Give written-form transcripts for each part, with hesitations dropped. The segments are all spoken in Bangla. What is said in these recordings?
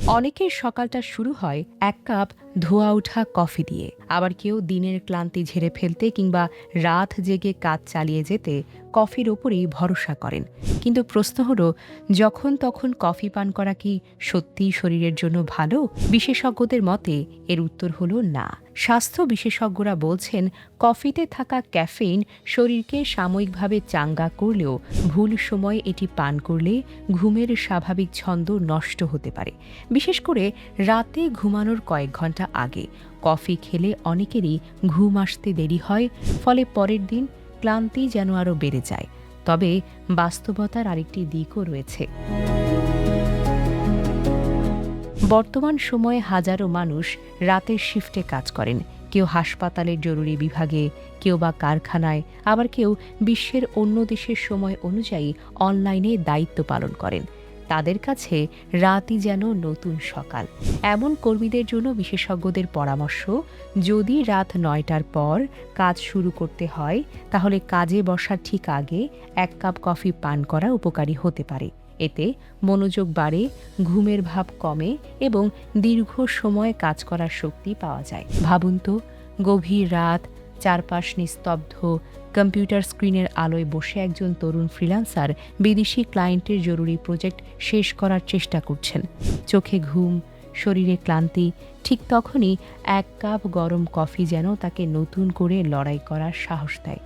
অনেকের সকালটা শুরু হয় এক কাপ ধোয়া ওঠা কফি দিয়ে, আবার কেউ দিনের ক্লান্তি ঝেড়ে ফেলতে কিংবা রাত জেগে কাজ চালিয়ে যেতে কফির ওপরেই ভরসা করেন। কিন্তু প্রশ্ন হলো, যখন তখন কফি পান করা কি সত্যিই শরীরের জন্য ভালো? বিশেষজ্ঞদের মতে এর উত্তর হলো না। স্বাস্থ্য বিশেষজ্ঞরা বলছেন, কফিতে থাকা ক্যাফেইন শরীরকে সাময়িকভাবে চাঙ্গা করলেও ভুল সময়ে এটি পান করলে ঘুমের স্বাভাবিক ছন্দ নষ্ট হতে পারে। বিশেষ করে রাতে ঘুমানোর কয়েক ঘন্টা আগে কফি খেলে অনেকেরই ঘুম আসতে দেরি হয়, ফলে পরের দিন ক্লান্তি যেন আরও বেড়ে যায়। তবে বাস্তবতার আরেকটি দিকও রয়েছে। বর্তমান সময়ে হাজারো মানুষ রাতের শিফটে কাজ করেন। কেউ হাসপাতালের জরুরি বিভাগে, কেউ বা কারখানায়, আবার কেউ বিশ্বের অন্য দেশের সময় অনুযায়ী অনলাইনে দায়িত্ব পালন করেন। তাদের কাছে রাতই যেন নতুন সকাল। এমন কর্মীদের জন্য বিশেষজ্ঞদের পরামর্শ, যদি রাত ৯টার পর কাজ শুরু করতে হয়, তাহলে কাজে বসার ঠিক আগে এক কাপ কফি পান করা উপকারী হতে পারে। এতে মনোযোগ বাড়ে, ঘুমের ভাব কমে এবং দীর্ঘ সময় কাজ করার শক্তি পাওয়া যায়। ভাবুন তো, গভীর রাত, চারপাশ নিস্তব্ধ, কম্পিউটার স্ক্রিনের আলোয় বসে একজন তরুণ ফ্রিল্যান্সার বিদেশি ক্লায়েন্টের জরুরি প্রজেক্ট শেষ করার চেষ্টা করছেন। চোখে ঘুম, শরীরে ক্লান্তি, ঠিক তখনই এক কাপ গরম কফি যেন তাকে নতুন করে লড়াই করার সাহস দেয়।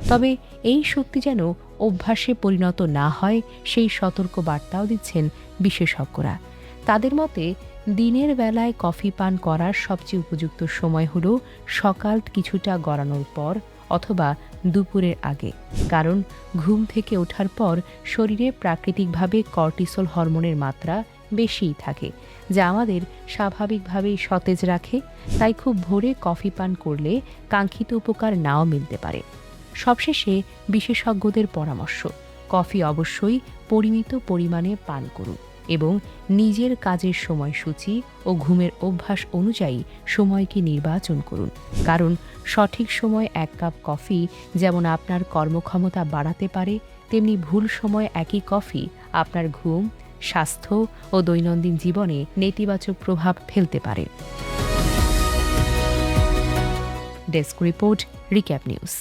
তবে এই শক্তি যেন অভ্যাসে পরিণত না হয়, সেই সতর্ক বার্তাও দিচ্ছেন বিশেষজ্ঞরা। তাদের মতে, দিনের বেলায় কফি পান করার সবচেয়ে উপযুক্ত সময় হলো সকাল কিছুটা গড়ানোর পর অথবা দুপুরের আগে। কারণ ঘুম থেকে ওঠার পর শরীরে প্রাকৃতিকভাবে কর্টিসল হরমোনের মাত্রা বেশিই থাকে, যা আমাদের স্বাভাবিকভাবেই সতেজ রাখে। তাই খুব ভোরে কফি পান করলে কাঙ্ক্ষিত উপকার নাও মিলতে পারে। সবশেষে বিশেষজ্ঞদের পরামর্শ, কফি অবশ্যই পরিমিত পরিমাণে পান করুন এবং নিজের কাজের সময়সূচি ও ঘুমের অভ্যাস অনুযায়ী সময়কে নির্বাচন করুন। কারণ সঠিক সময় এক কাপ কফি যেমন আপনার কর্মক্ষমতা বাড়াতে পারে, তেমনি ভুল সময় একই কফি আপনার ঘুম, স্বাস্থ্য ও দৈনন্দিন জীবনে নেতিবাচক প্রভাব ফেলতে পারে। Desk report, recap news.